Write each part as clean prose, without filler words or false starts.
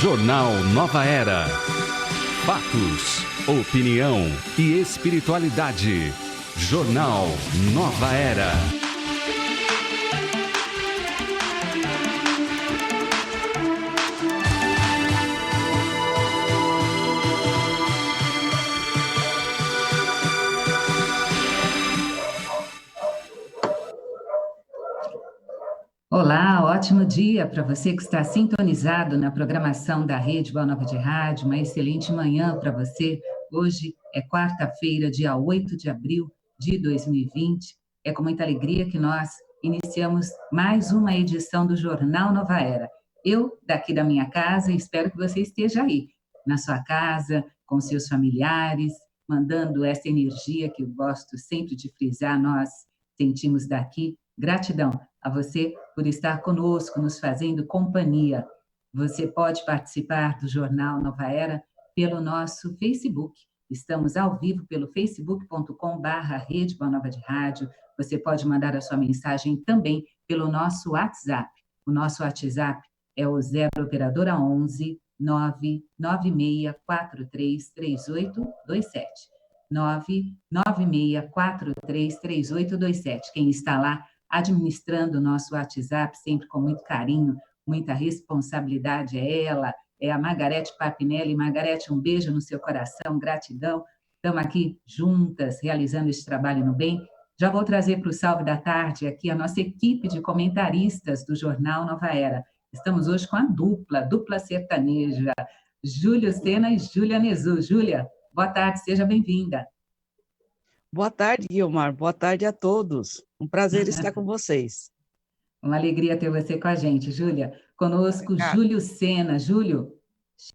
Jornal Nova Era. Fatos, opinião e espiritualidade. Jornal Nova Era. Olá, ótimo dia para você que está sintonizado na programação da Rede Boa Nova de Rádio. Uma excelente manhã para você. Hoje é quarta-feira, dia 8 de abril de 2020. É com muita alegria que nós iniciamos mais uma edição do Jornal Nova Era. Eu, daqui da minha casa, espero que você esteja aí, na sua casa, com seus familiares, mandando essa energia que eu gosto sempre de frisar, nós sentimos daqui. Gratidão a você por estar conosco, nos fazendo companhia. Você pode participar do Jornal Nova Era pelo nosso Facebook. Estamos ao vivo pelo facebook.com/Rede Boa Nova de Rádio. Você pode mandar a sua mensagem também pelo nosso WhatsApp. O nosso WhatsApp é o 0 operadora 11 996433827. 996433827. Quem está lá administrando o nosso WhatsApp, sempre com muito carinho, muita responsabilidade, é a Margarete Papinelli. Margarete, um beijo no seu coração, gratidão. Estamos aqui juntas, realizando esse trabalho no bem. Já vou trazer para o Salve da Tarde aqui a nossa equipe de comentaristas do Jornal Nova Era. Estamos hoje com a dupla sertaneja, Júlio Sena e Júlia Nezu. Júlia, boa tarde, seja bem-vinda. Boa tarde, Guilmar. Boa tarde a todos. Um prazer estar com vocês. Uma alegria ter você com a gente, Júlia. Conosco, Júlio Sena. Júlio,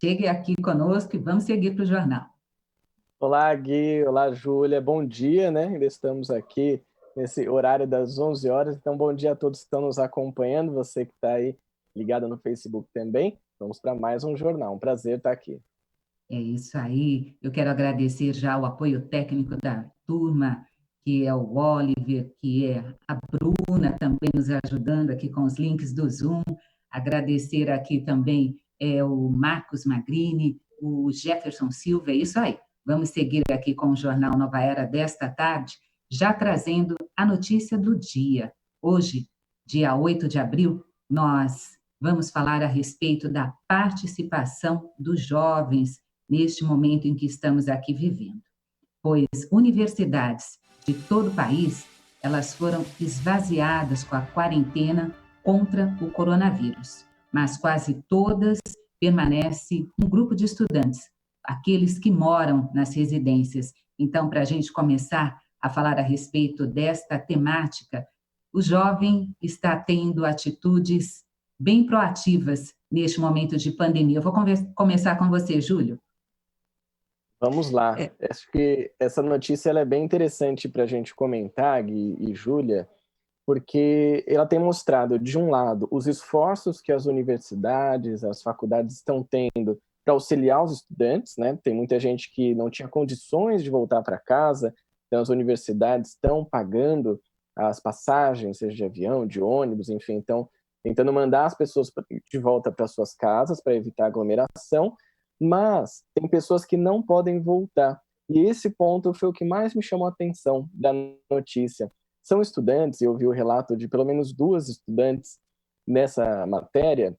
chegue aqui conosco e vamos seguir para o jornal. Olá, Gui. Olá, Júlia. Bom dia, né? Ainda estamos aqui nesse horário das 11 horas. Então, bom dia a todos que estão nos acompanhando. Você que está aí ligado no Facebook também. Vamos para mais um jornal. Um prazer estar aqui. É isso aí. Eu quero agradecer já o apoio técnico da turma, que é o Oliver, que é a Bruna, também nos ajudando aqui com os links do Zoom. Agradecer aqui também o Marcos Magrini, o Jefferson Silva, é isso aí. Vamos seguir aqui com o Jornal Nova Era desta tarde, já trazendo a notícia do dia. Hoje, dia 8 de abril, nós vamos falar a respeito da participação dos jovens neste momento em que estamos aqui vivendo. Pois universidades de todo o país, elas foram esvaziadas com a quarentena contra o coronavírus, mas quase todas permanece um grupo de estudantes, aqueles que moram nas residências. Então, para a gente começar a falar a respeito desta temática, o jovem está tendo atitudes bem proativas neste momento de pandemia. Eu vou começar com você, Júlio. Vamos lá. Acho que essa notícia ela é bem interessante para a gente comentar, Gui e Júlia, porque ela tem mostrado, de um lado, os esforços que as universidades, as faculdades estão tendo para auxiliar os estudantes, né? Tem muita gente que não tinha condições de voltar para casa, então as universidades estão pagando as passagens, seja de avião, de ônibus, enfim, então tentando mandar as pessoas de volta para suas casas para evitar aglomeração, mas tem pessoas que não podem voltar. E esse ponto foi o que mais me chamou a atenção da notícia. São estudantes, eu vi o relato de pelo menos 2 estudantes nessa matéria,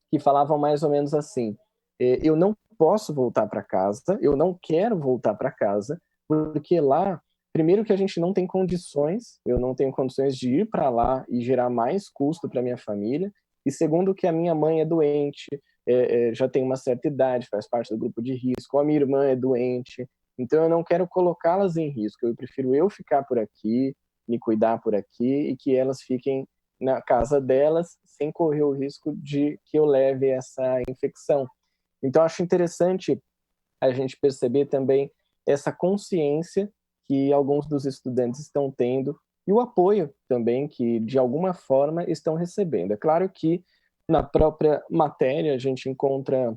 que falavam mais ou menos assim: eu não posso voltar para casa, eu não quero voltar para casa, porque lá, primeiro que a gente não tem condições, eu não tenho condições de ir para lá e gerar mais custo para minha família, e segundo que a minha mãe é doente, já tem uma certa idade, faz parte do grupo de risco, a minha irmã é doente, então eu não quero colocá-las em risco, eu prefiro eu ficar por aqui, me cuidar por aqui, e que elas fiquem na casa delas, sem correr o risco de que eu leve essa infecção. Então acho interessante a gente perceber também essa consciência que alguns dos estudantes estão tendo e o apoio também que, de alguma forma, estão recebendo. É claro que na própria matéria a gente encontra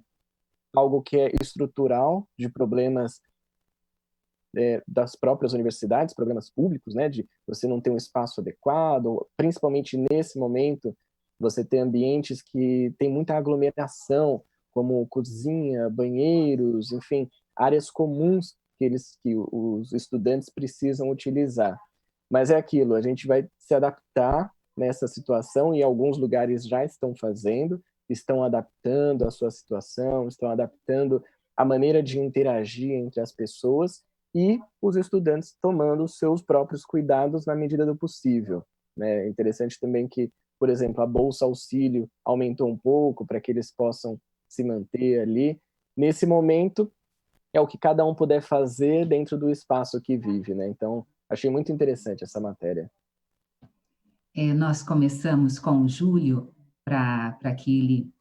algo que é estrutural, de problemas das próprias universidades, problemas públicos, né, de você não ter um espaço adequado, principalmente nesse momento, você ter ambientes que tem muita aglomeração, como cozinha, banheiros, enfim, áreas comuns que os estudantes precisam utilizar. Mas é aquilo, a gente vai se adaptar nessa situação, e alguns lugares já estão fazendo, estão adaptando a sua situação, estão adaptando a maneira de interagir entre as pessoas, e os estudantes tomando os seus próprios cuidados na medida do possível. Né? É interessante também que, por exemplo, a Bolsa Auxílio aumentou um pouco para que eles possam se manter ali. Nesse momento, é o que cada um puder fazer dentro do espaço que vive. Né? Então, achei muito interessante essa matéria. Nós começamos com o Júlio, para que ele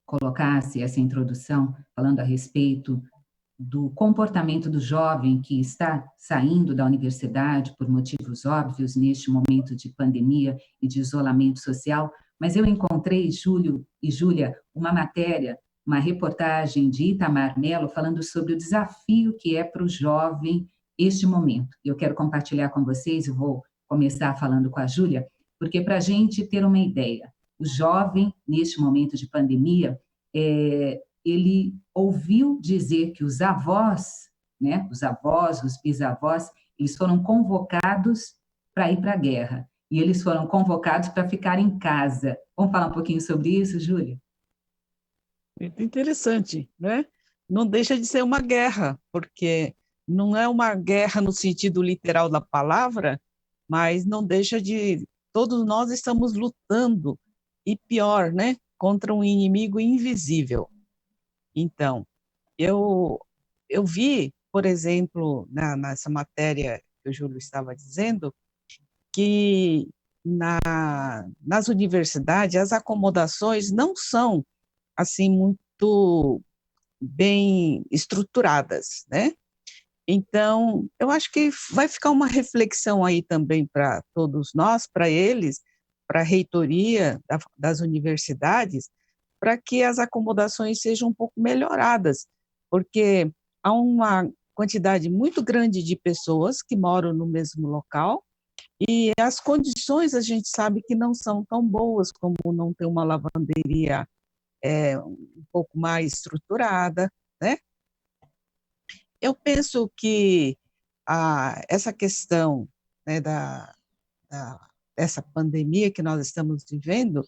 colocasse essa introdução, falando a respeito do comportamento do jovem que está saindo da universidade por motivos óbvios neste momento de pandemia e de isolamento social, mas eu encontrei, Júlio e Júlia, uma matéria, uma reportagem de Itamar Melo falando sobre o desafio que é para o jovem este momento. Eu quero compartilhar com vocês, eu vou começar falando com a Júlia, porque para a gente ter uma ideia, o jovem, neste momento de pandemia, ele ouviu dizer que os avós, né, os avós, os bisavós, eles foram convocados para ir para a guerra. E eles foram convocados para ficar em casa. Vamos falar um pouquinho sobre isso, Júlia? Muito interessante, né? Não deixa de ser uma guerra, porque não é uma guerra no sentido literal da palavra, mas não deixa de... Todos nós estamos lutando, e pior, né? Contra um inimigo invisível. Então, eu vi, por exemplo, nessa matéria que o Júlio estava dizendo, que nas universidades as acomodações não são assim muito bem estruturadas, né? Então, eu acho que vai ficar uma reflexão aí também para todos nós, para eles, para a reitoria das universidades, para que as acomodações sejam um pouco melhoradas, porque há uma quantidade muito grande de pessoas que moram no mesmo local, e as condições a gente sabe que não são tão boas, como não ter uma lavanderia um pouco mais estruturada, né? Eu penso que essa questão, né, dessa pandemia que nós estamos vivendo,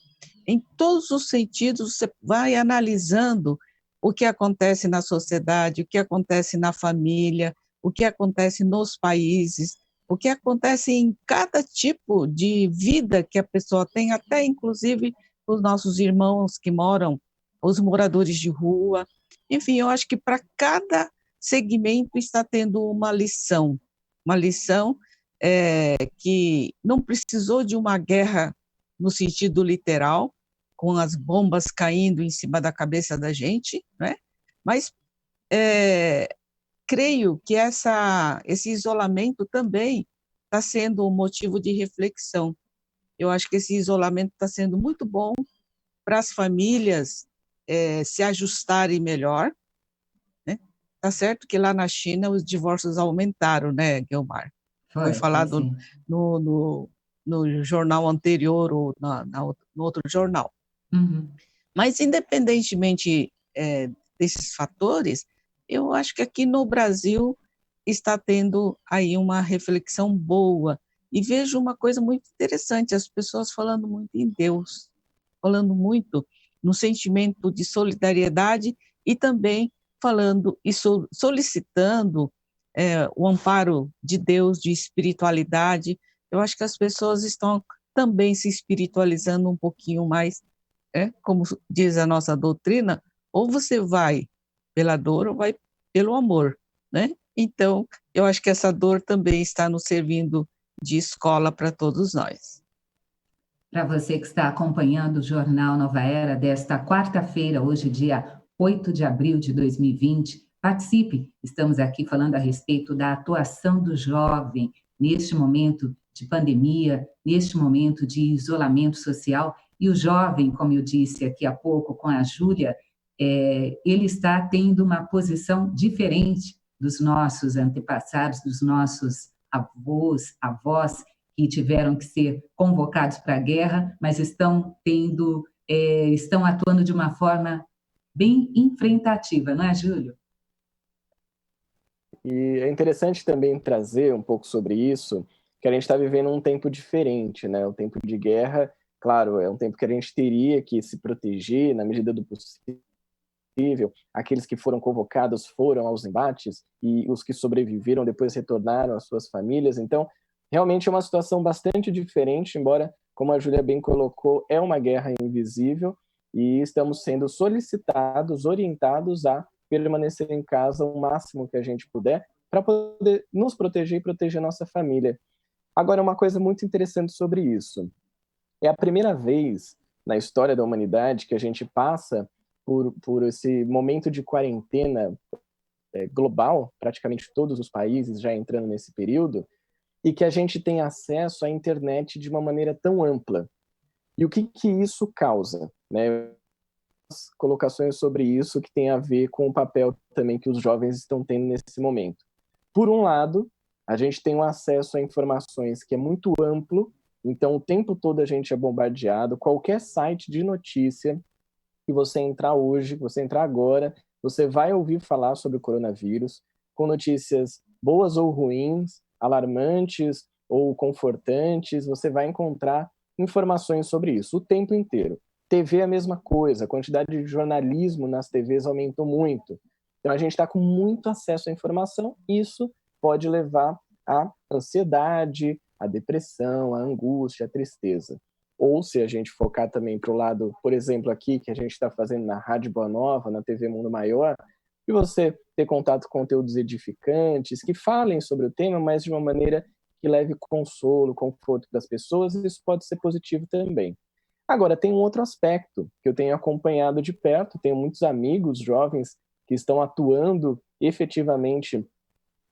em todos os sentidos, você vai analisando o que acontece na sociedade, o que acontece na família, o que acontece nos países, o que acontece em cada tipo de vida que a pessoa tem, até inclusive os nossos irmãos que moram, os moradores de rua. Enfim, eu acho que para cada segmento está tendo uma lição que não precisou de uma guerra no sentido literal, com as bombas caindo em cima da cabeça da gente, né? Mas creio que esse isolamento também está sendo um motivo de reflexão. Eu acho que esse isolamento está sendo muito bom para as famílias se ajustarem melhor, né? Tá certo que lá na China os divórcios aumentaram, né, Guilmar? Foi falado no jornal anterior ou no outro jornal. Uhum. Mas, independentemente desses fatores, eu acho que aqui no Brasil está tendo aí uma reflexão boa. E vejo uma coisa muito interessante, as pessoas falando muito em Deus, falando muito no sentimento de solidariedade e também falando e solicitando o amparo de Deus, de espiritualidade. Eu acho que as pessoas estão também se espiritualizando um pouquinho mais, como diz a nossa doutrina, ou você vai pela dor ou vai pelo amor, né? Então, eu acho que essa dor também está nos servindo de escola para todos nós. Para você que está acompanhando o Jornal Nova Era desta quarta-feira, hoje dia 8 de abril de 2020, participe. Estamos aqui falando a respeito da atuação do jovem neste momento de pandemia, neste momento de isolamento social. E o jovem, como eu disse aqui há pouco com a Júlia, ele está tendo uma posição diferente dos nossos antepassados, dos nossos avós, que tiveram que ser convocados para a guerra, mas estão atuando de uma forma bem enfrentativa, não é, Júlio? E é interessante também trazer um pouco sobre isso, que a gente está vivendo um tempo diferente, né? O tempo de guerra, claro, é um tempo que a gente teria que se proteger na medida do possível. Aqueles que foram convocados foram aos embates e os que sobreviveram depois retornaram às suas famílias. Então, realmente é uma situação bastante diferente, embora, como a Júlia bem colocou, é uma guerra invisível e estamos sendo solicitados, orientados a permanecer em casa o máximo que a gente puder para poder nos proteger e proteger nossa família. Agora, uma coisa muito interessante sobre isso. É a primeira vez na história da humanidade que a gente passa por esse momento de quarentena global, praticamente todos os países já entrando nesse período, e que a gente tem acesso à internet de uma maneira tão ampla. E o que isso causa? Né? Colocações sobre isso que tem a ver com o papel também que os jovens estão tendo nesse momento. Por um lado, a gente tem um acesso a informações que é muito amplo, então o tempo todo a gente é bombardeado, qualquer site de notícia que você entrar hoje, que você entrar agora, você vai ouvir falar sobre o coronavírus, com notícias boas ou ruins, alarmantes ou confortantes, você vai encontrar informações sobre isso o tempo inteiro. TV é a mesma coisa, a quantidade de jornalismo nas TVs aumentou muito. Então a gente está com muito acesso à informação, isso pode levar à ansiedade, à depressão, à angústia, à tristeza. Ou se a gente focar também para o lado, por exemplo, aqui, que a gente está fazendo na Rádio Boa Nova, na TV Mundo Maior, e você ter contato com conteúdos edificantes, que falem sobre o tema, mas de uma maneira que leve consolo, conforto das pessoas, isso pode ser positivo também. Agora, tem um outro aspecto que eu tenho acompanhado de perto, tenho muitos amigos jovens que estão atuando efetivamente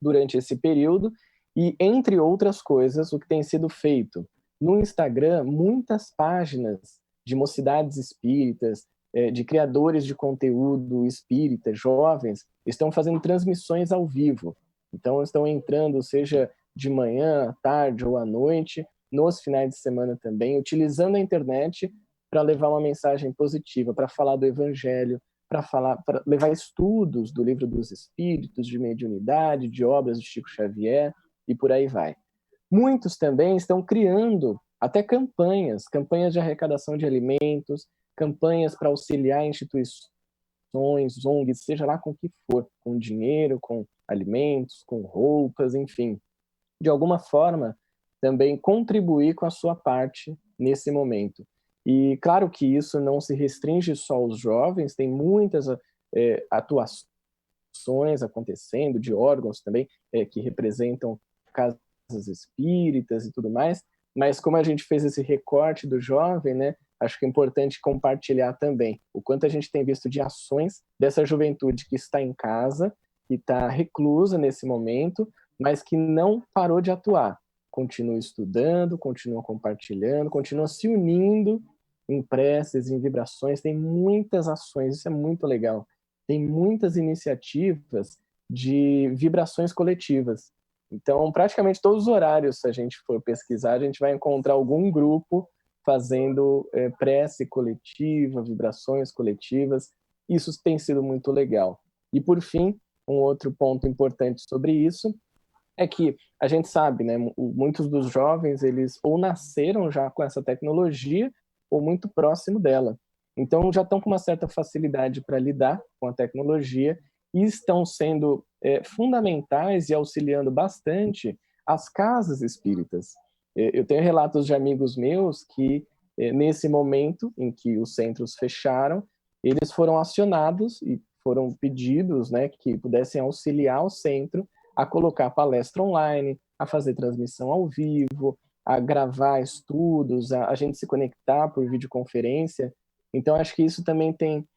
durante esse período, e, entre outras coisas, o que tem sido feito? No Instagram, muitas páginas de mocidades espíritas, de criadores de conteúdo espírita, jovens, estão fazendo transmissões ao vivo. Então, estão entrando, seja de manhã, à tarde ou à noite, nos finais de semana também, utilizando a internet para levar uma mensagem positiva, para falar do Evangelho, para levar estudos do Livro dos Espíritos, de mediunidade, de obras de Chico Xavier, e por aí vai. Muitos também estão criando até campanhas de arrecadação de alimentos, campanhas para auxiliar instituições, ONGs, seja lá com o que for, com dinheiro, com alimentos, com roupas, enfim. De alguma forma, também contribuir com a sua parte nesse momento. E claro que isso não se restringe só aos jovens, tem muitas atuações acontecendo, de órgãos também, que representam casas espíritas e tudo mais, mas como a gente fez esse recorte do jovem, né, acho que é importante compartilhar também o quanto a gente tem visto de ações dessa juventude que está em casa, que está reclusa nesse momento, mas que não parou de atuar. Continua estudando, continua compartilhando, continua se unindo em preces, em vibrações, tem muitas ações, isso é muito legal. Tem muitas iniciativas de vibrações coletivas. Então, praticamente todos os horários, se a gente for pesquisar, a gente vai encontrar algum grupo fazendo prece coletiva, vibrações coletivas. Isso tem sido muito legal. E, por fim, um outro ponto importante sobre isso é que a gente sabe, né, muitos dos jovens, eles ou nasceram já com essa tecnologia ou muito próximo dela. Então, já estão com uma certa facilidade para lidar com a tecnologia e estão sendo fundamentais e auxiliando bastante as casas espíritas. Eu tenho relatos de amigos meus que, nesse momento em que os centros fecharam, eles foram acionados e foram pedidos, né, que pudessem auxiliar o centro a colocar palestra online, a fazer transmissão ao vivo, a gravar estudos, a gente se conectar por videoconferência. Então, acho que isso também tem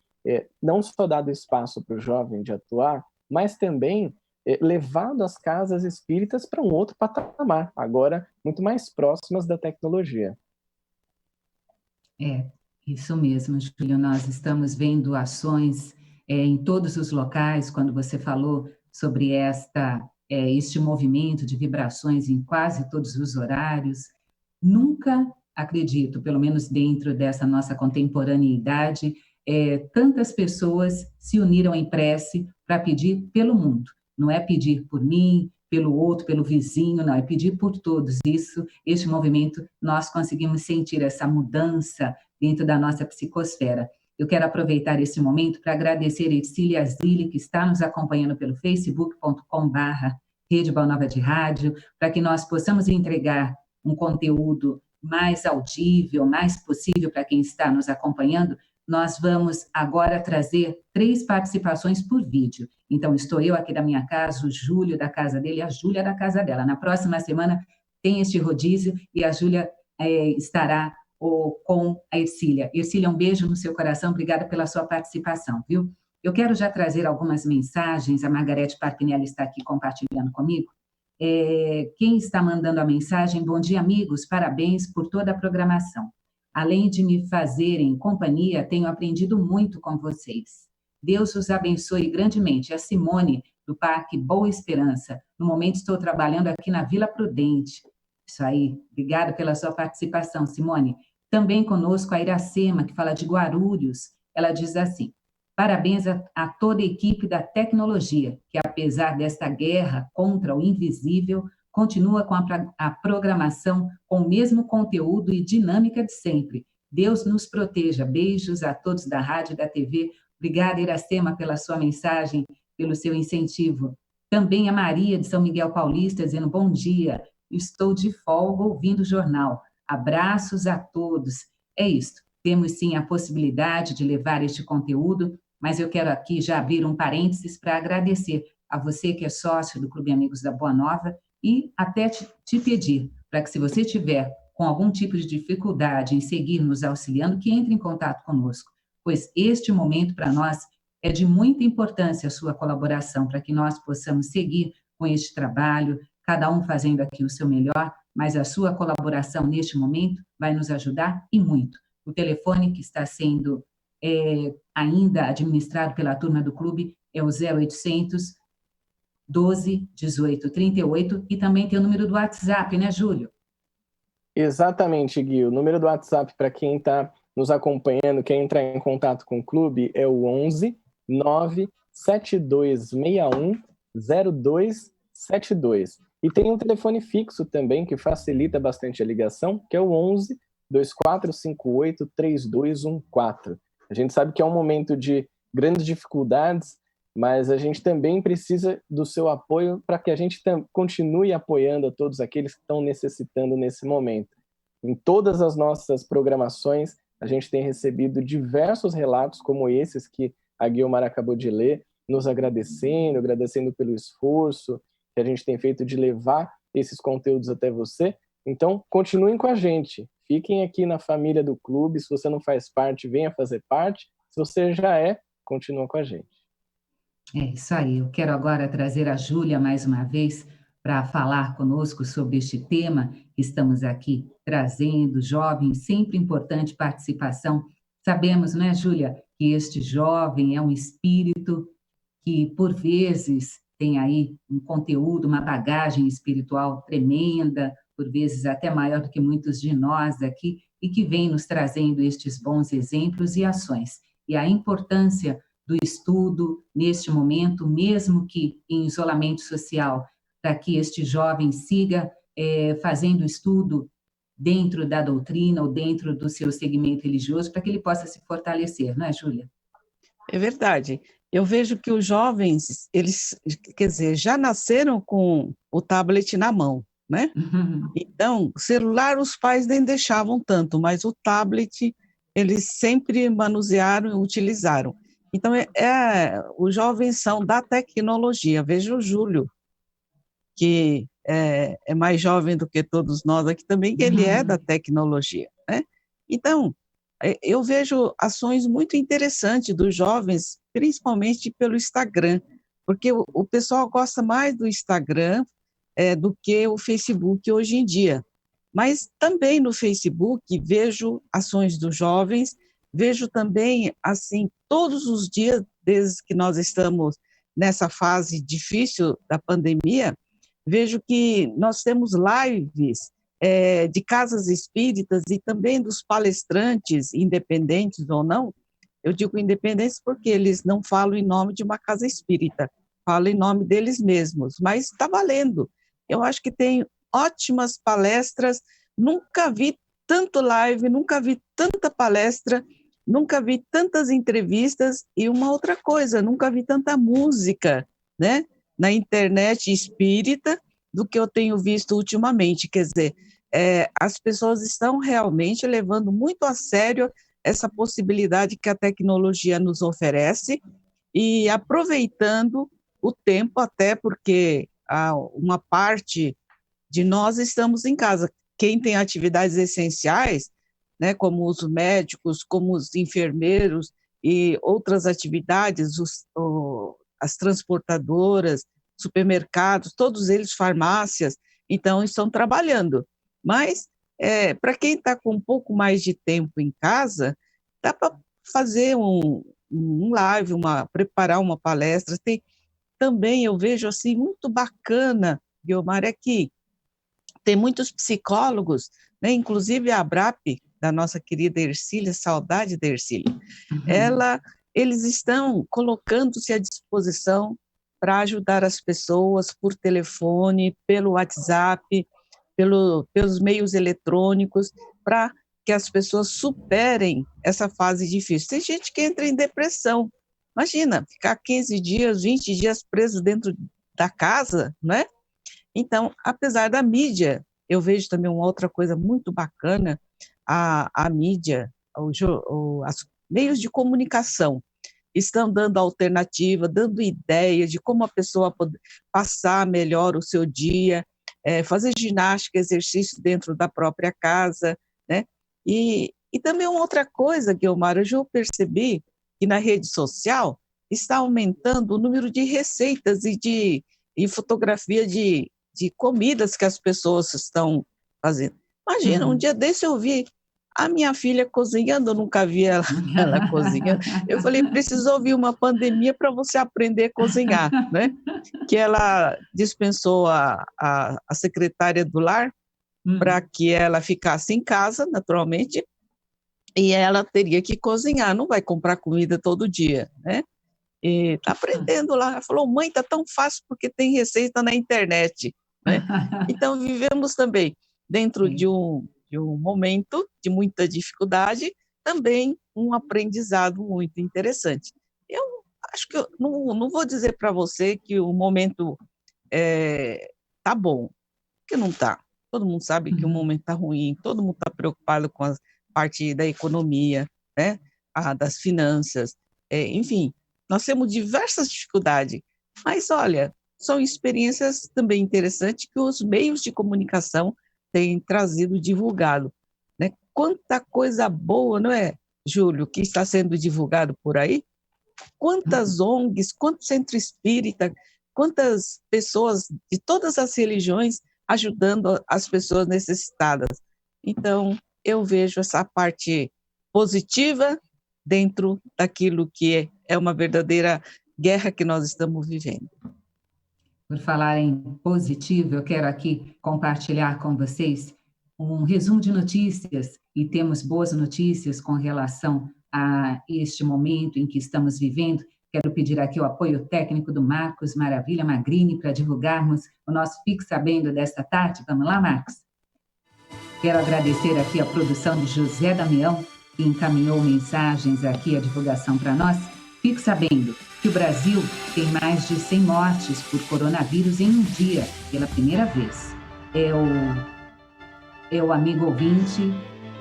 não só dado espaço para o jovem de atuar, mas também levado as casas espíritas para um outro patamar, agora muito mais próximas da tecnologia. Isso mesmo, Júlio. Nós estamos vendo ações em todos os locais, quando você falou sobre este movimento de vibrações em quase todos os horários. Nunca acredito, pelo menos dentro dessa nossa contemporaneidade, tantas pessoas se uniram em prece para pedir pelo mundo. Não é pedir por mim, pelo outro, pelo vizinho, não, é pedir por todos. Este movimento, nós conseguimos sentir essa mudança dentro da nossa psicosfera. Eu quero aproveitar esse momento para agradecer a Ercília Zilli, que está nos acompanhando pelo facebook.com/Rede Boa Nova de Rádio, para que nós possamos entregar um conteúdo mais audível, mais possível para quem está nos acompanhando. Nós vamos agora trazer 3 participações por vídeo. Então, estou eu aqui da minha casa, o Júlio da casa dele e a Júlia da casa dela. Na próxima semana tem este rodízio e a Júlia estará com a Ercília. Ercília, um beijo no seu coração, obrigada pela sua participação, viu? Eu quero já trazer algumas mensagens, a Margarete Parpinelli está aqui compartilhando comigo. Quem está mandando a mensagem? Bom dia, amigos, parabéns por toda a programação. Além de me fazerem companhia, tenho aprendido muito com vocês. Deus os abençoe grandemente. A Simone, do Parque Boa Esperança. No momento estou trabalhando aqui na Vila Prudente. Isso aí, obrigada pela sua participação, Simone. Também conosco a Iracema, que fala de Guarulhos. Ela diz assim: parabéns a toda a equipe da tecnologia, que apesar desta guerra contra o invisível, continua com a programação com o mesmo conteúdo e dinâmica de sempre. Deus nos proteja. Beijos a todos da rádio e da TV. Obrigada, Iracema, pela sua mensagem, pelo seu incentivo. Também a Maria, de São Miguel Paulista, dizendo bom dia. Estou de folga ouvindo o jornal. Abraços a todos. É isso. Temos, sim, a possibilidade de levar este conteúdo, mas eu quero aqui já abrir um parênteses para agradecer a você que é sócio do Clube Amigos da Boa Nova e até te pedir para que, se você tiver com algum tipo de dificuldade em seguir nos auxiliando, que entre em contato conosco, pois este momento para nós é de muita importância a sua colaboração para que nós possamos seguir com este trabalho, cada um fazendo aqui o seu melhor, mas a sua colaboração neste momento vai nos ajudar e muito. O telefone que está sendo ainda administrado pela turma do clube é o 0800 12 18 38 e também tem o número do WhatsApp, né, Júlio? Exatamente, Gui. O número do WhatsApp para quem está nos acompanhando, quer entrar em contato com o clube, é o 11 97261 0272. E tem um telefone fixo também, que facilita bastante a ligação, que é o 11 2458 3214. A gente sabe que é um momento de grandes dificuldades, mas a gente também precisa do seu apoio para que a gente continue apoiando a todos aqueles que estão necessitando nesse momento. Em todas as nossas programações, a gente tem recebido diversos relatos como esses que a Guilmar acabou de ler, nos agradecendo pelo esforço que a gente tem feito de levar esses conteúdos até você. Então, continuem com a gente. Fiquem aqui na família do clube. Se você não faz parte, venha fazer parte. Se você já continua com a gente. É isso aí. Eu quero agora trazer a Júlia mais uma vez para falar conosco sobre este tema que estamos aqui trazendo, jovens, sempre importante participação. Sabemos, não é, Júlia, que este jovem é um espírito que, por vezes, tem aí um conteúdo, uma bagagem espiritual tremenda, por vezes até maior do que muitos de nós aqui, e que vem nos trazendo estes bons exemplos e ações. E a importância do estudo neste momento, mesmo que em isolamento social, para que este jovem siga fazendo estudo dentro da doutrina ou dentro do seu segmento religioso, para que ele possa se fortalecer, não é, Júlia? É verdade. Eu vejo que os jovens, eles, quer dizer, já nasceram com o tablet na mão, né? Uhum. Então, celular os pais nem deixavam tanto, mas o tablet eles sempre manusearam e utilizaram. Então, os jovens são da tecnologia. Veja o Júlio, que é mais jovem do que todos nós aqui também, que ele é da tecnologia, né? Então, eu vejo ações muito interessantes dos jovens, principalmente pelo Instagram, porque o pessoal gosta mais do Instagram do que o Facebook hoje em dia. Mas também no Facebook vejo ações dos jovens, vejo também, assim, todos os dias, desde que nós estamos nessa fase difícil da pandemia, vejo que nós temos lives de casas espíritas e também dos palestrantes, independentes ou não, Eu digo independentes porque eles não falam em nome de uma casa espírita, falam em nome deles mesmos, mas está valendo. Eu acho que tem ótimas palestras, nunca vi tanto live, nunca vi tanta palestra, nunca vi tantas entrevistas, e uma outra coisa, nunca vi tanta música, né, na internet espírita do que eu tenho visto ultimamente. Quer dizer, as pessoas estão realmente levando muito a sério essa possibilidade que a tecnologia nos oferece e aproveitando o tempo, até porque uma parte de nós estamos em casa. Quem tem atividades essenciais, né, como os médicos, como os enfermeiros e outras atividades, as transportadoras, supermercados, todos eles, farmácias, então estão trabalhando. Mas, para quem está com um pouco mais de tempo em casa, dá para fazer um live, preparar uma palestra. Também eu vejo assim, muito bacana, Guiomar, que tem muitos psicólogos, né, inclusive a ABRAP, da nossa querida Ercília, saudade da Ercília, eles estão colocando-se à disposição para ajudar as pessoas por telefone, pelo WhatsApp, pelos meios eletrônicos, para que as pessoas superem essa fase difícil. Tem gente que entra em depressão. Imagina, ficar 15 dias, 20 dias preso dentro da casa, né? Então, apesar da mídia, eu vejo também uma outra coisa muito bacana, a mídia, os meios de comunicação estão dando alternativa, dando ideia de como a pessoa pode passar melhor o seu dia, fazer ginástica, exercício dentro da própria casa, né? E também uma outra coisa, Guiomar, eu já percebi que na rede social está aumentando o número de receitas e fotografia de comidas que as pessoas estão fazendo. Imagina, um dia desse eu vi a minha filha cozinhando, eu nunca vi ela cozinhando. Eu falei, preciso ouvir uma pandemia para você aprender a cozinhar, né? Que ela dispensou a secretária do lar para que ela ficasse em casa, naturalmente, e ela teria que cozinhar, não vai comprar comida todo dia, né? E está aprendendo lá. Ela falou, mãe, está tão fácil porque tem receita na internet, né? Então, vivemos também dentro de um momento de muita dificuldade, também um aprendizado muito interessante. Eu acho que eu não vou dizer para você que o momento está bom, porque não está. Todo mundo sabe que o momento está ruim, todo mundo está preocupado com a parte da economia, né? Das finanças, enfim, nós temos diversas dificuldades, mas olha, são experiências também interessantes que os meios de comunicação têm trazido, divulgado, né? Quanta coisa boa, não é, Júlio, que está sendo divulgado por aí? Quantas ONGs, quanto centro espírita, quantas pessoas de todas as religiões ajudando as pessoas necessitadas. Então, eu vejo essa parte positiva dentro daquilo que é uma verdadeira guerra que nós estamos vivendo. Por falar em positivo, eu quero aqui compartilhar com vocês um resumo de notícias, e temos boas notícias com relação a este momento em que estamos vivendo. Quero pedir aqui o apoio técnico do Marcos Maravilha Magrini para divulgarmos o nosso Fique Sabendo desta tarde. Vamos lá, Marcos? Quero agradecer aqui a produção de José Damião, que encaminhou mensagens aqui, a divulgação para nós. Fique sabendo que o Brasil tem mais de 100 mortes por coronavírus em um dia, pela primeira vez. É o amigo ouvinte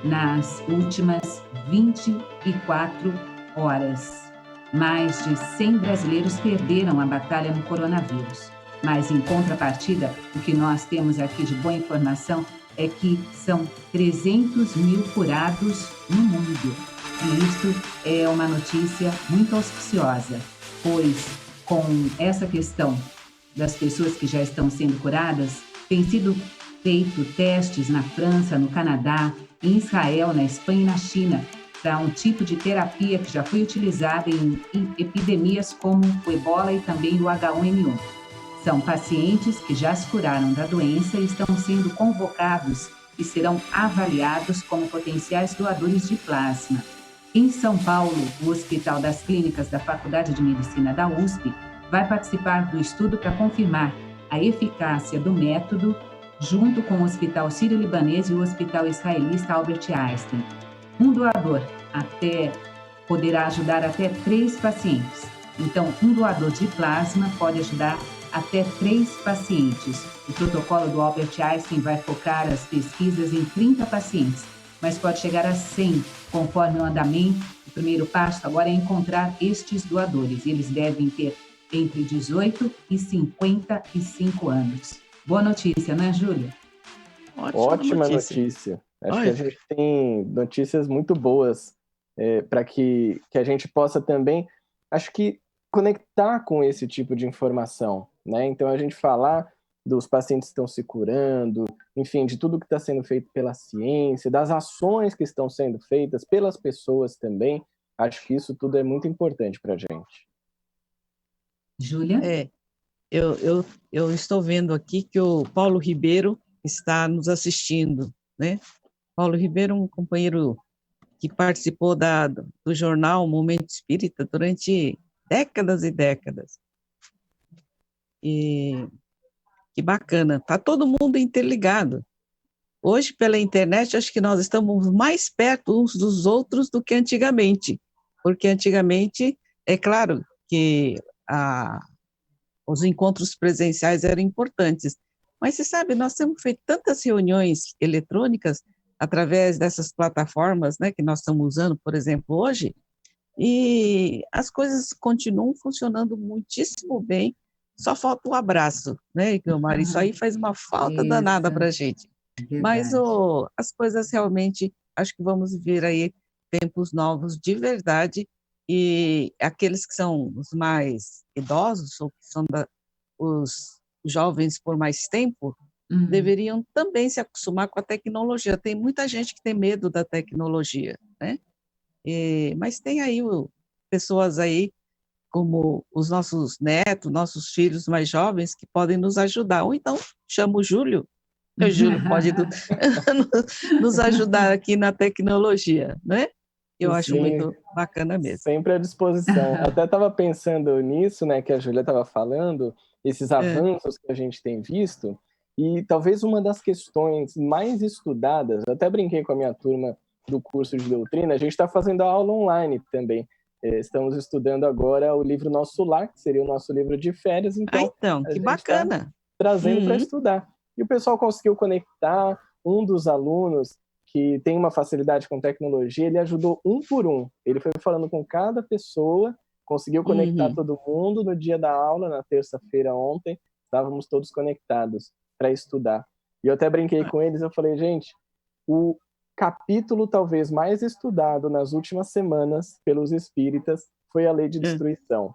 nas últimas 24 horas. Mais de 100 brasileiros perderam a batalha no coronavírus. Mas, em contrapartida, o que nós temos aqui de boa informação é que são 300 mil curados no mundo. E isso é uma notícia muito auspiciosa, pois com essa questão das pessoas que já estão sendo curadas, tem sido feito testes na França, no Canadá, em Israel, na Espanha e na China, para um tipo de terapia que já foi utilizada em epidemias como o Ebola e também o H1N1. São pacientes que já se curaram da doença e estão sendo convocados e serão avaliados como potenciais doadores de plasma. Em São Paulo, o Hospital das Clínicas da Faculdade de Medicina da USP vai participar do estudo para confirmar a eficácia do método junto com o Hospital Sírio-Libanês e o Hospital Israelita Albert Einstein. Um doador poderá ajudar até 3 pacientes. Então, um doador de plasma pode ajudar até 3 pacientes. O protocolo do Albert Einstein vai focar as pesquisas em 30 pacientes, mas pode chegar a 100, conforme o andamento. O primeiro passo agora é encontrar estes doadores. Eles devem ter entre 18 e 55 anos. Boa notícia, né, Júlia? Ótima notícia. Acho que a gente tem notícias muito boas para que a gente possa também, acho que, conectar com esse tipo de informação, né? Então, a gente falar dos pacientes que estão se curando, enfim, de tudo que está sendo feito pela ciência, das ações que estão sendo feitas pelas pessoas também, acho que isso tudo é muito importante para a gente. Júlia? Eu estou vendo aqui que o Paulo Ribeiro está nos assistindo, né? Paulo Ribeiro, um companheiro que participou do jornal Momento Espírita durante décadas e décadas. E que bacana, está todo mundo interligado. Hoje, pela internet, acho que nós estamos mais perto uns dos outros do que antigamente, porque antigamente, é claro que os encontros presenciais eram importantes, mas você sabe, nós temos feito tantas reuniões eletrônicas através dessas plataformas, né, que nós estamos usando, por exemplo, hoje, e as coisas continuam funcionando muitíssimo bem, só falta o abraço, né, Guilmar? Isso aí faz uma falta danada para a gente. Verdade. Mas as coisas realmente, acho que vamos ver aí tempos novos de verdade, e aqueles que são os mais idosos, ou que são os jovens por mais tempo, deveriam também se acostumar com a tecnologia. Tem muita gente que tem medo da tecnologia, né? Mas tem aí pessoas aí, como os nossos netos, nossos filhos mais jovens, que podem nos ajudar. Ou então, chama o Júlio pode nos ajudar aqui na tecnologia, né? Eu acho muito bacana mesmo. Sempre à disposição. Até estava pensando nisso, né, que a Júlia estava falando, esses avanços que a gente tem visto, e talvez uma das questões mais estudadas, até brinquei com a minha turma do curso de doutrina, a gente está fazendo a aula online também. Estamos estudando agora o livro Nosso Lar, que seria o nosso livro de férias, então que bacana. Tá trazendo para estudar. E o pessoal conseguiu conectar. Um dos alunos que tem uma facilidade com tecnologia, ele ajudou um por um. Ele foi falando com cada pessoa, conseguiu conectar todo mundo. No dia da aula, na terça-feira ontem, estávamos todos conectados para estudar. E eu até brinquei com eles, eu falei, gente, o capítulo talvez mais estudado nas últimas semanas pelos espíritas foi a Lei de Destruição.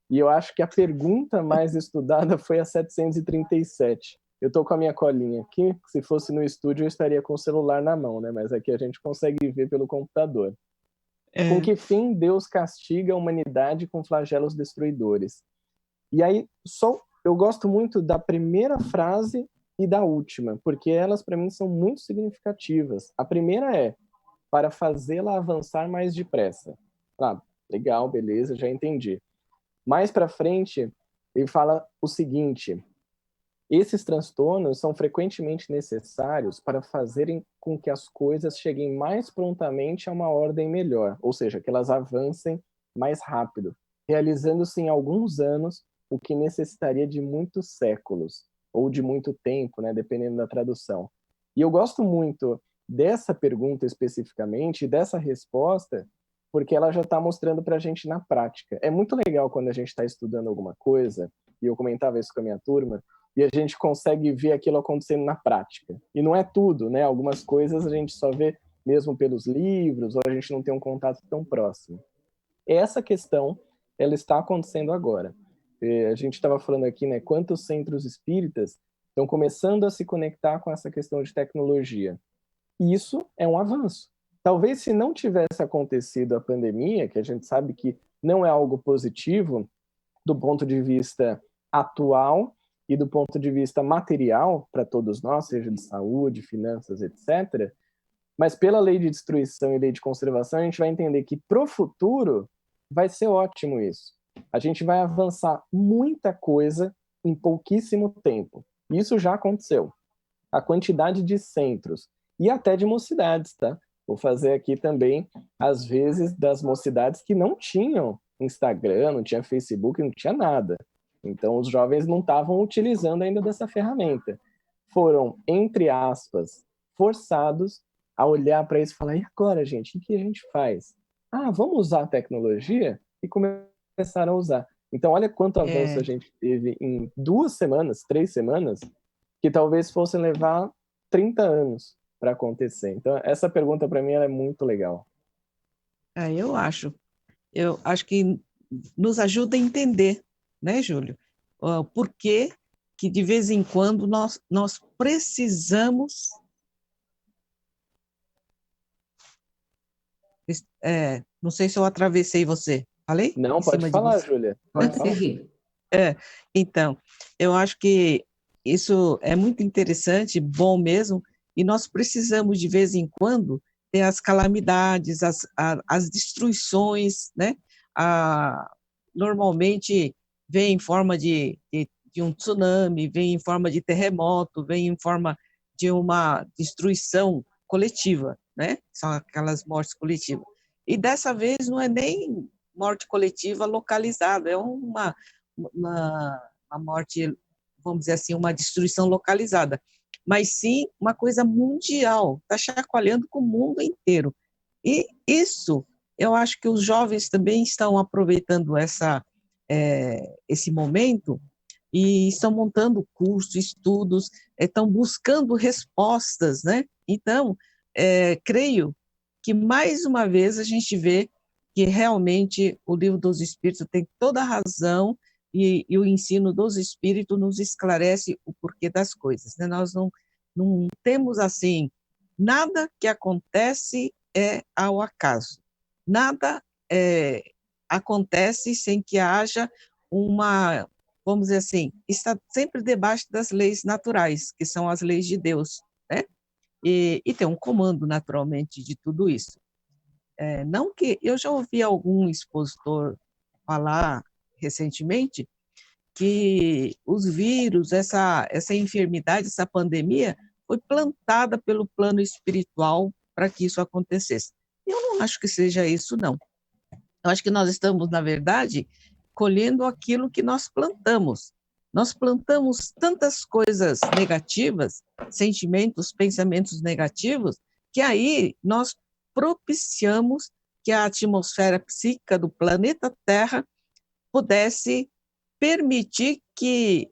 E eu acho que a pergunta mais estudada foi a 737. Eu estou com a minha colinha aqui, se fosse no estúdio eu estaria com o celular na mão, né? Mas aqui a gente consegue ver pelo computador. Com que fim Deus castiga a humanidade com flagelos destruidores? E aí, eu gosto muito da primeira frase e da última, porque elas para mim são muito significativas. A primeira é, para fazê-la avançar mais depressa. Legal, beleza, já entendi. Mais para frente, ele fala o seguinte: esses transtornos são frequentemente necessários para fazerem com que as coisas cheguem mais prontamente a uma ordem melhor, ou seja, que elas avancem mais rápido, realizando-se em alguns anos o que necessitaria de muitos séculos, ou de muito tempo, né, dependendo da tradução. E eu gosto muito dessa pergunta especificamente, dessa resposta, porque ela já está mostrando para a gente na prática. É muito legal quando a gente está estudando alguma coisa, e eu comentava isso com a minha turma, e a gente consegue ver aquilo acontecendo na prática. E não é tudo, né? Algumas coisas a gente só vê mesmo pelos livros, ou a gente não tem um contato tão próximo. Essa questão, ela está acontecendo agora. A gente estava falando aqui, né? Quantos centros espíritas estão começando a se conectar com essa questão de tecnologia. Isso é um avanço. Talvez se não tivesse acontecido a pandemia, que a gente sabe que não é algo positivo do ponto de vista atual e do ponto de vista material para todos nós, seja de saúde, finanças, etc., Mas pela lei de destruição e lei de conservação, a gente vai entender que pro futuro vai ser ótimo isso. A gente vai avançar muita coisa em pouquíssimo tempo. Isso já aconteceu. A quantidade de centros e até de mocidades, tá? Vou fazer aqui também, às vezes, das mocidades que não tinham Instagram, não tinha Facebook, não tinha nada. Então, os jovens não estavam utilizando ainda dessa ferramenta. Foram, entre aspas, forçados a olhar para isso e falar, e agora, gente, o que a gente faz? Ah, vamos usar a tecnologia? E começaram a usar. Então, olha quanto avanço a gente teve em 2 semanas, 3 semanas, que talvez fossem levar 30 anos para acontecer. Então, essa pergunta, para mim, ela é muito legal. Eu acho que nos ajuda a entender, né, Júlio? Por que de vez em quando nós precisamos não sei se eu atravessei você. Falei? Não, pode falar, Júlia. Pode seguir. Então, eu acho que isso é muito interessante, bom mesmo, e nós precisamos, de vez em quando, ter as calamidades, as destruições, né? Normalmente vem em forma de um tsunami, vem em forma de terremoto, vem em forma de uma destruição coletiva, né? São aquelas mortes coletivas. E dessa vez não é nem morte coletiva localizada, é uma morte, vamos dizer assim, uma destruição localizada, mas sim uma coisa mundial, está chacoalhando com o mundo inteiro. E isso, eu acho que os jovens também estão aproveitando esse momento e estão montando cursos, estudos, estão buscando respostas, né? Então, creio que mais uma vez a gente vê que realmente o Livro dos Espíritos tem toda a razão e o ensino dos Espíritos nos esclarece o porquê das coisas, né? Nós não temos, assim, nada que acontece ao acaso, nada acontece sem que haja vamos dizer assim, está sempre debaixo das leis naturais, que são as leis de Deus, né? E tem um comando, naturalmente, de tudo isso. Não que eu já ouvi algum expositor falar recentemente que os vírus, essa enfermidade, essa pandemia, foi plantada pelo plano espiritual para que isso acontecesse. Eu não acho que seja isso, não. Eu acho que nós estamos, na verdade, colhendo aquilo que nós plantamos. Nós plantamos tantas coisas negativas, sentimentos, pensamentos negativos, que aí nós propiciamos que a atmosfera psíquica do planeta Terra pudesse permitir que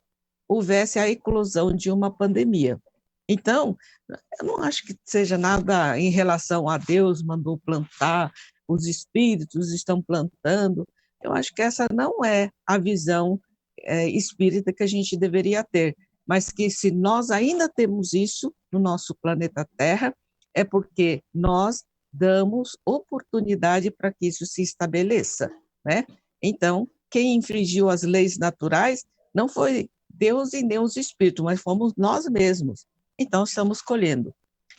houvesse a eclosão de uma pandemia. Então, eu não acho que seja nada em relação a Deus mandou plantar, os espíritos estão plantando. Eu acho que essa não é a visão espírita que a gente deveria ter, mas que se nós ainda temos isso no nosso planeta Terra, é porque nós damos oportunidade para que isso se estabeleça, né? Então, quem infringiu as leis naturais não foi Deus e nem os espíritos, mas fomos nós mesmos. Então, estamos colhendo.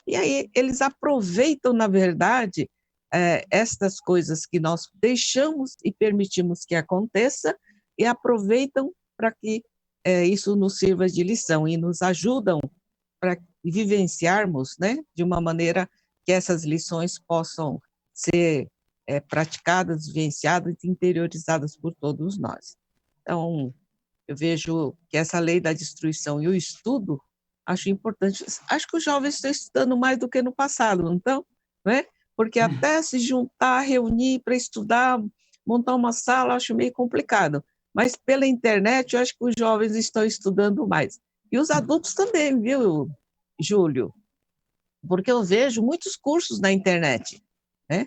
E aí, eles aproveitam, na verdade, estas coisas que nós deixamos e permitimos que aconteça, e aproveitam para que isso nos sirva de lição e nos ajudam para vivenciarmos, né, de uma maneira que essas lições possam ser praticadas, vivenciadas e interiorizadas por todos nós. Então, eu vejo que essa lei da destruição e o estudo, acho importante. Acho que os jovens estão estudando mais do que no passado, não estão? Né? Porque até se juntar, reunir para estudar, montar uma sala, acho meio complicado. Mas pela internet, eu acho que os jovens estão estudando mais. E os adultos também, viu, Júlio? Porque eu vejo muitos cursos na internet, né?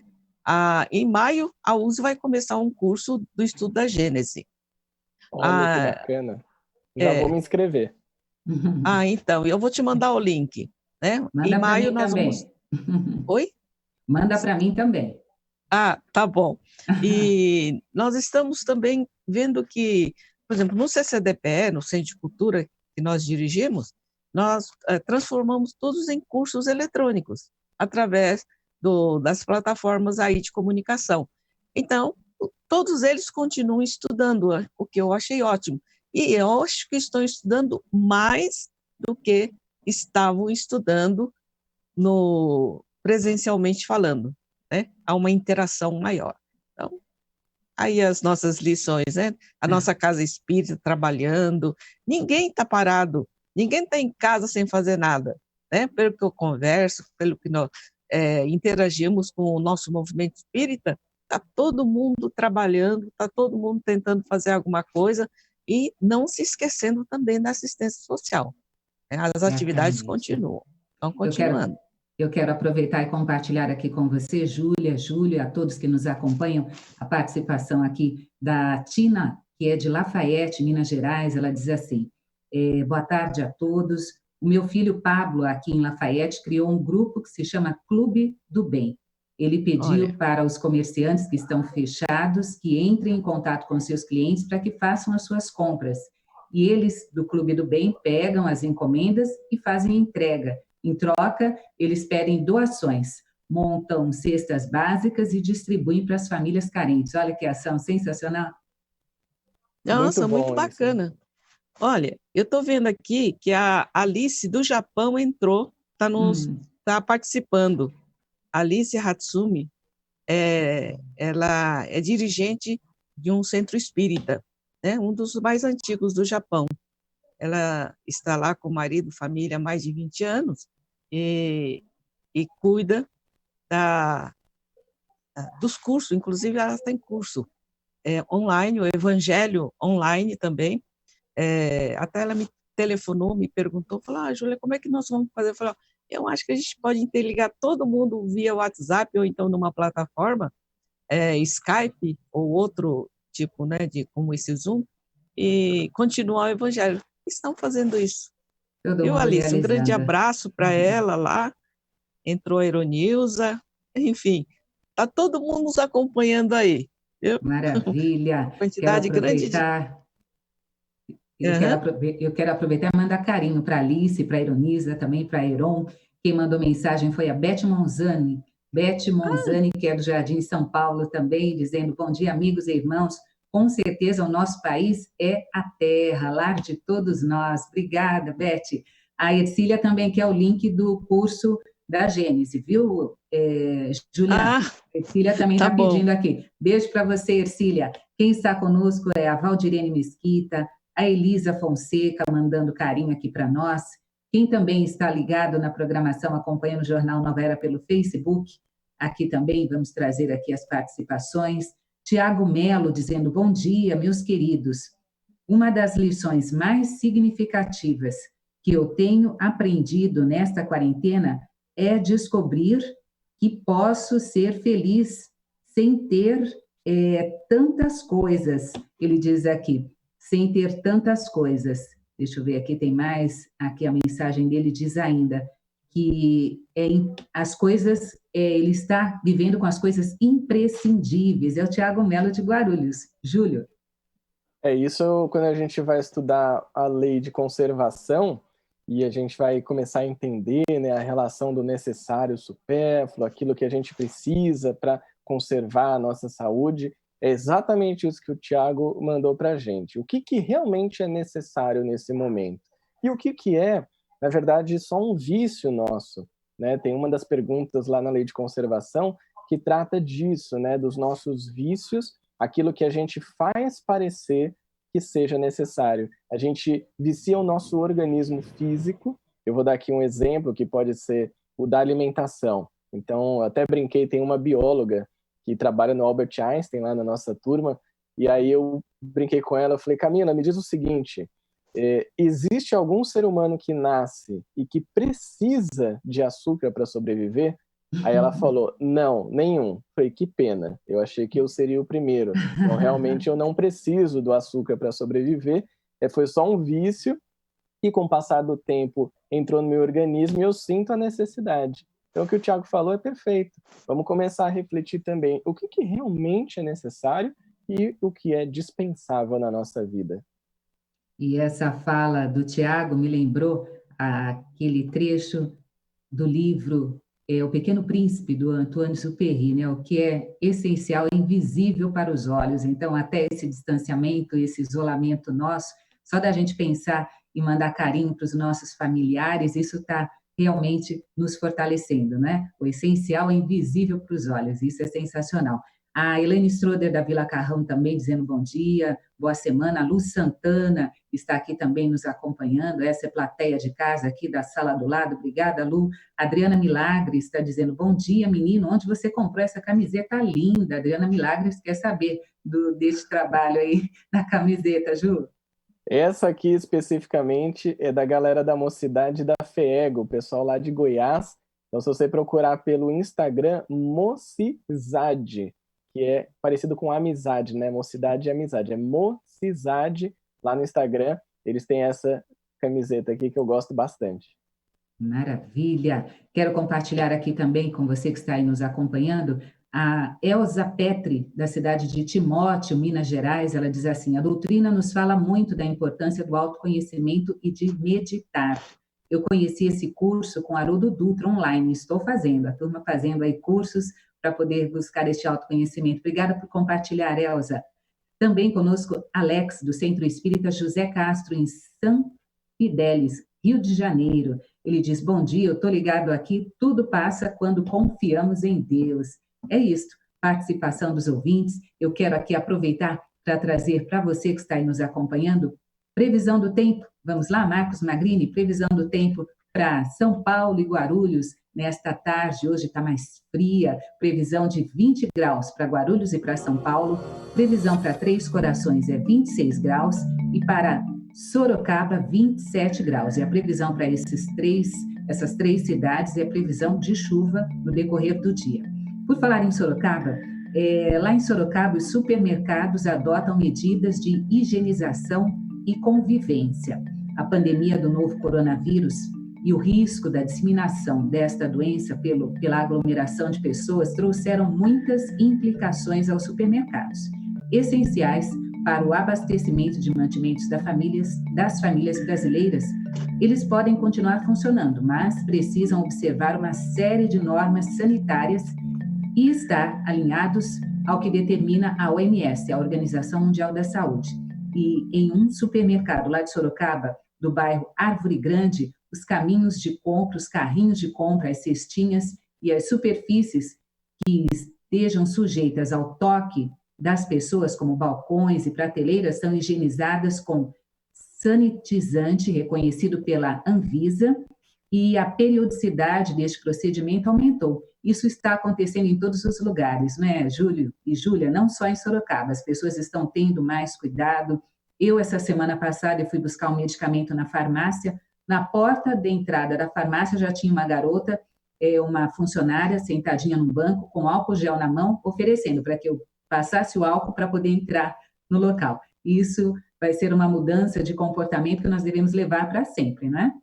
Em maio, a USE vai começar um curso do estudo da Gênese. Olha, que bacana. Já vou me inscrever. Então, eu vou te mandar o link, né? Manda em maio mim nós também. vamos... Oi? Manda para mim também. Tá bom. E nós estamos também vendo que, por exemplo, no CCDPE, no Centro de Cultura que nós dirigimos, nós transformamos todos em cursos eletrônicos. através das plataformas aí de comunicação. Então, todos eles continuam estudando, o que eu achei ótimo. E eu acho que estão estudando mais do que estavam estudando presencialmente falando, né? Há uma interação maior. Então, aí as nossas lições, né? A nossa casa espírita trabalhando, ninguém está parado, ninguém está em casa sem fazer nada, né? Pelo que eu converso, pelo que nós interagimos com o nosso movimento espírita, está todo mundo trabalhando, está todo mundo tentando fazer alguma coisa e não se esquecendo também da assistência social, né? As atividades continuam, estão continuando. Eu quero aproveitar e compartilhar aqui com você, Júlia, Júlio, a todos que nos acompanham, a participação aqui da Tina, que é de Lafayette, Minas Gerais. Ela diz assim: boa tarde a todos. O meu filho Pablo, aqui em Lafayette, criou um grupo que se chama Clube do Bem. Ele pediu para os comerciantes que estão fechados que entrem em contato com seus clientes para que façam as suas compras. E eles, do Clube do Bem, pegam as encomendas e fazem entrega. Em troca, eles pedem doações, montam cestas básicas e distribuem para as famílias carentes. Olha que ação sensacional. Nossa, muito bacana. Isso. Olha, eu estou vendo aqui que a Alice do Japão entrou, está participando. Alice Hatsumi, ela é dirigente de um centro espírita, né, um dos mais antigos do Japão. Ela está lá com o marido, família, há mais de 20 anos, e cuida dos cursos, inclusive ela tem curso online, o Evangelho online também. Até ela me telefonou, me perguntou, falou, Júlia, como é que nós vamos fazer? Eu falei, eu acho que a gente pode interligar todo mundo via WhatsApp ou então numa plataforma, Skype ou outro tipo, né, como esse Zoom, e continuar o Evangelho. Estão fazendo isso. Eu, Alice, um grande abraço para ela lá. Entrou a Eronilza, enfim, está todo mundo nos acompanhando aí. Maravilha. Quantidade grande de... Eu quero aproveitar e mandar carinho para a Alice, para a Eronilza, também para a Eron. Quem mandou mensagem foi a Beth Monzani. Beth Monzani, que é do Jardim São Paulo também, dizendo, bom dia, amigos e irmãos. Com certeza o nosso país é a terra, lar de todos nós. Obrigada, Beth. A Ercília também quer o link do curso da Gênese, viu, Juliana? A Ercília também está pedindo aqui. Beijo para você, Ercília. Quem está conosco é a Valdirene Mesquita, a Elisa Fonseca, mandando carinho aqui para nós. Quem também está ligado na programação, acompanhando o Jornal Nova Era pelo Facebook, aqui também vamos trazer aqui as participações. Tiago Melo dizendo, bom dia, meus queridos. Uma das lições mais significativas que eu tenho aprendido nesta quarentena é descobrir que posso ser feliz sem ter tantas coisas. Ele diz aqui, sem ter tantas coisas. Deixa eu ver, aqui tem mais. Aqui a mensagem dele diz ainda que as coisas, ele está vivendo com as coisas imprescindíveis. É o Tiago Melo de Guarulhos. Júlio. Isso quando a gente vai estudar a lei de conservação e a gente vai começar a entender, né, a relação do necessário, supérfluo, aquilo que a gente precisa para conservar a nossa saúde. É exatamente isso que o Tiago mandou para a gente. O que realmente é necessário nesse momento? E o que é, na verdade, só um vício nosso, né? Tem uma das perguntas lá na lei de conservação que trata disso, né? Dos nossos vícios, aquilo que a gente faz parecer que seja necessário. A gente vicia o nosso organismo físico. Eu vou dar aqui um exemplo que pode ser o da alimentação. Então, até brinquei, tem uma bióloga que trabalha no Albert Einstein, lá na nossa turma, e aí eu brinquei com ela, eu falei, Camila, me diz o seguinte, existe algum ser humano que nasce e que precisa de açúcar para sobreviver? Aí ela falou, não, nenhum. Eu falei, que pena, eu achei que eu seria o primeiro. Então, realmente, eu não preciso do açúcar para sobreviver, foi só um vício, e com o passar do tempo entrou no meu organismo e eu sinto a necessidade. Então, o que o Tiago falou é perfeito. Vamos começar a refletir também o que realmente é necessário e o que é dispensável na nossa vida. E essa fala do Tiago me lembrou aquele trecho do livro O Pequeno Príncipe, do Antoine Exupéry, né? O que é essencial e invisível para os olhos. Então, até esse distanciamento, esse isolamento nosso, só da gente pensar em mandar carinho para os nossos familiares, isso está realmente nos fortalecendo, né? O essencial é invisível para os olhos, isso é sensacional. A Elaine Stroder, da Vila Carrão, também dizendo bom dia, boa semana. A Lu Santana está aqui também nos acompanhando, essa é plateia de casa aqui da sala do lado, obrigada, Lu. Adriana Milagres está dizendo, bom dia, menino, onde você comprou essa camiseta linda? Adriana Milagres quer saber deste trabalho aí na camiseta, Ju. Essa aqui especificamente é da galera da Mocidade da FEEGO, o pessoal lá de Goiás. Então, se você procurar pelo Instagram, Mocizade, que é parecido com amizade, né? Mocidade e amizade. É Mocizade lá no Instagram. Eles têm essa camiseta aqui que eu gosto bastante. Maravilha! Quero compartilhar aqui também com você que está aí nos acompanhando, a Elza Petri, da cidade de Timóteo, Minas Gerais, ela diz assim, a doutrina nos fala muito da importância do autoconhecimento e de meditar. Eu conheci esse curso com Haroldo Dutra online, estou fazendo, a turma fazendo aí cursos para poder buscar este autoconhecimento. Obrigada por compartilhar, Elza. Também conosco, Alex, do Centro Espírita José Castro, em São Fidélis, Rio de Janeiro. Ele diz, bom dia, eu estou ligado aqui, tudo passa quando confiamos em Deus. É isto, participação dos ouvintes. Eu quero aqui aproveitar para trazer para você que está aí nos acompanhando, previsão do tempo. Vamos lá, Marcos Magrini, previsão do tempo para São Paulo e Guarulhos, nesta tarde, hoje está mais fria, previsão de 20 graus para Guarulhos e para São Paulo, previsão para Três Corações é 26 graus e para Sorocaba, 27 graus. E a previsão para essas três cidades é previsão de chuva no decorrer do dia. Por falar em Sorocaba, lá em Sorocaba, os supermercados adotam medidas de higienização e convivência. A pandemia do novo coronavírus e o risco da disseminação desta doença pela aglomeração de pessoas trouxeram muitas implicações aos supermercados, essenciais para o abastecimento de mantimentos das famílias brasileiras. Eles podem continuar funcionando, mas precisam observar uma série de normas sanitárias e estar alinhados ao que determina a OMS, a Organização Mundial da Saúde. E em um supermercado lá de Sorocaba, do bairro Árvore Grande, os caminhos de compra, os carrinhos de compra, as cestinhas e as superfícies que estejam sujeitas ao toque das pessoas, como balcões e prateleiras, são higienizadas com sanitizante reconhecido pela Anvisa e a periodicidade deste procedimento aumentou. Isso está acontecendo em todos os lugares, né, Júlio e Júlia? Não só em Sorocaba, as pessoas estão tendo mais cuidado. Eu, essa semana passada, eu fui buscar um medicamento na farmácia. Na porta de entrada da farmácia já tinha uma garota, uma funcionária sentadinha num banco, com álcool gel na mão, oferecendo para que eu passasse o álcool para poder entrar no local. Isso vai ser uma mudança de comportamento que nós devemos levar para sempre, não é?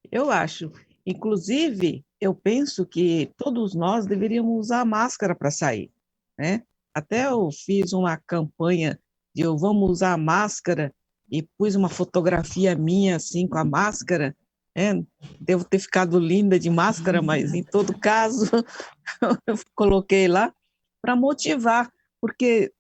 Eu acho. Inclusive, eu penso que todos nós deveríamos usar máscara para sair, né? Até eu fiz uma campanha de eu vamos usar máscara e pus uma fotografia minha assim com a máscara, né? Devo ter ficado linda de máscara, mas em todo caso eu coloquei lá para motivar, porque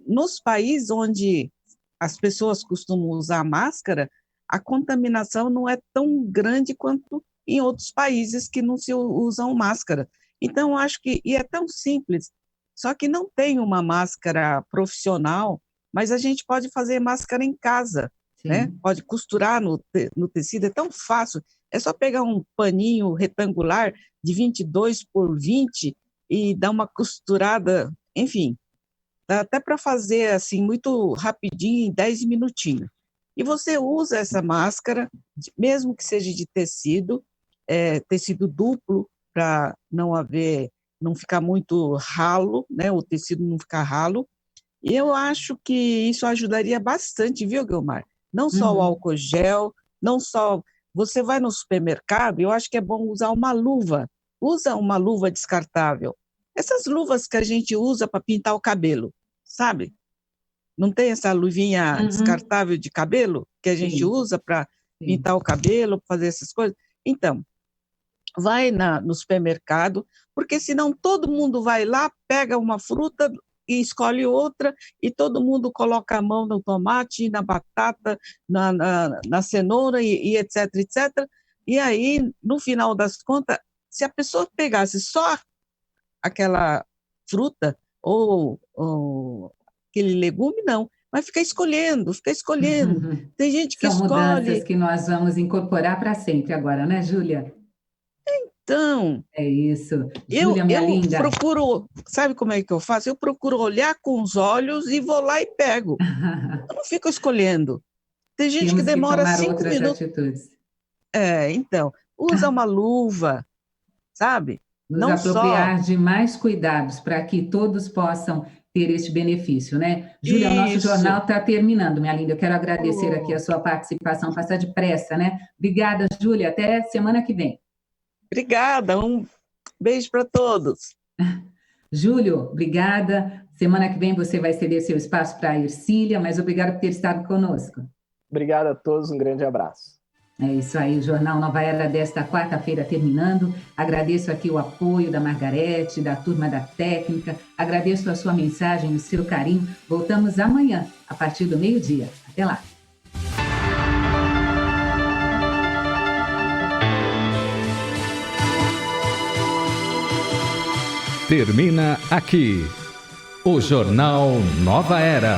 nos países onde as pessoas costumam usar máscara, a contaminação não é tão grande quanto em outros países que não se usam máscara. Então, eu acho que, e é tão simples, só que não tem uma máscara profissional, mas a gente pode fazer máscara em casa, né? Pode costurar no tecido, é tão fácil, é só pegar um paninho retangular de 22 por 20 e dar uma costurada, enfim, dá até para fazer assim muito rapidinho, em 10 minutinhos. E você usa essa máscara, mesmo que seja de tecido, tecido duplo, para não ficar muito ralo, né? O tecido não ficar ralo. E eu acho que isso ajudaria bastante, viu, Guilmar? Não só o álcool gel, não só... Você vai no supermercado, eu acho que é bom usar uma luva. Usa uma luva descartável. Essas luvas que a gente usa para pintar o cabelo, sabe? Não tem essa luvinha descartável de cabelo que a gente usa para pintar o cabelo, para fazer essas coisas? Então, vai no supermercado, porque senão todo mundo vai lá, pega uma fruta e escolhe outra, e todo mundo coloca a mão no tomate, na batata, na cenoura, e etc, etc. E aí, no final das contas, se a pessoa pegasse só aquela fruta ou aquele legume, não, vai ficar escolhendo. Tem gente que São mudanças escolhe. que nós vamos incorporar para sempre agora, né, Júlia? Então, É isso. Júlia, minha eu linda. procuro, sabe como é que eu faço? Eu procuro olhar com os olhos e vou lá e pego. Eu não fico escolhendo. Tem gente que Temos que demora tomar 5 outras minutos. atitudes. Então, usa uma luva, sabe? Nos Não só apropriar de mais cuidados para que todos possam ter este benefício, né? Júlia, o nosso jornal isso. está terminando, minha linda. Eu quero agradecer aqui a sua participação, passar depressa, né? Obrigada, Júlia. Até semana que vem. Obrigada. Um beijo para todos. Júlio, obrigada. Semana que vem você vai ceder seu espaço para a Ercília, mas obrigada por ter estado conosco. Obrigado a todos, um grande abraço. É isso aí, o Jornal Nova Era desta quarta-feira terminando. Agradeço aqui o apoio da Margarete, da turma da técnica. Agradeço a sua mensagem, o seu carinho. Voltamos amanhã, a partir do meio-dia. Até lá. Termina aqui o Jornal Nova Era.